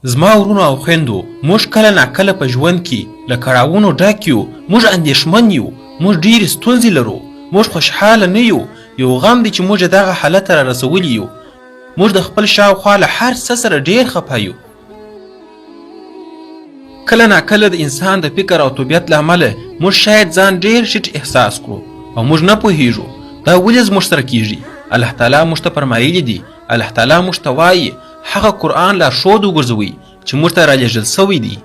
زما ورونو او خویندو، موږ کله ناکله په ژوند کې له کړاوونو ډک یو، موږ اندېښمن یو، موږ ډېرې ستونزې لرو، موږ خوشحاله نه یو. یو غم دی چې موږ دغه حالت ته را رسولی یو. موږ د خپل شاوخوا له هر څه سره ډېر خفه یو. کله ناکله د انسان د فکر او طبیعت له امله موږ شاید ځان ډېر ټیټ احساس کړو او موږ نه پوهیږو دا ولې زموږ سره کیږي. الله تعالی موږ ته فرمایلي دي، الله تعالی موږ ته وایي هغه قرآن لارښود وګرځوئ چې موږ ته رالیږل سوی دی.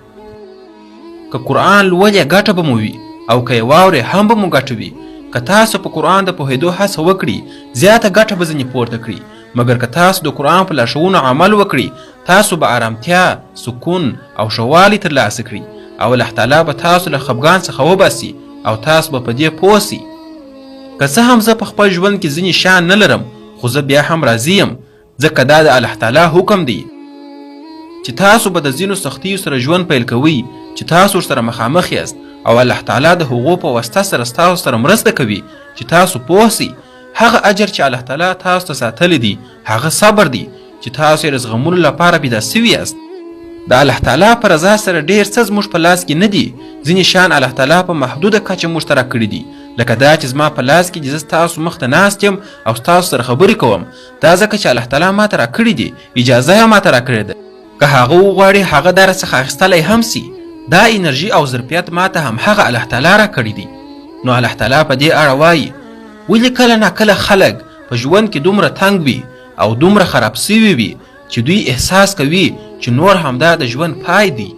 که قرآن لولې ګټه به مو وي او که یې واورې هم به مو ګټه وي. که تاسو په قرآن د پوهېدو هڅه وکړئ زیاته ګټه به ځینې پورته کړي، مګر که تاسو د قرآن په لارښوونو عمل وکړئ تاسو به آرامتیا، سکون او ښه والی ترلاسه کړئ او الله تعالی به تاسو له خفګان څخه وباسي او تاسو به په دې پوه سئ. که څه هم زه په خپل ژوند کې ځینې شیان نه لرم، خو زه بیا هم راضي یم، ځکه دا د الله تعالی حکم دی چې تاسو به د ځینو سختیو سره ژوند پیل کوئ چې تاسو ورسره مخامخ یاست او الله تعالی د هغو په واسطه سره ستاسو سره مرسته کوي چې تاسو پوه سئ. هغه اجر چې الله تعالی تاسو ته ساتلی دی هغه صبر دی چې تاسو یې د زغملو لپاره پیدا سوي یاست. د الله تعالی په رضا سره ډېر څه زموږ په لاس کې نه دي. ځینې شیان الله تعالی په محدوده کچه موږ ته راکړي دي، لکه دا چې زما په لاس کې زه ستاسو مخ ته ناست یم او ستاسو سره خبرې کوم. دا ځکه چې الله تعالی ماته راکړي دي، اجازه یې ماته راکړې ده. که هغه وغواړي هغه در څخه اخیستلی هم سي. دا انرژي او ظرفیت ماته همهغه الله تعالی راکړي دي. نو الله تعالی په دې اړه وایي ولې کله ناکله خلک په ژوند کې دومره تنګ وي او دومره خراب سوي وي چې دوی احساس کوي چې نور همدا د ژوند پای دی.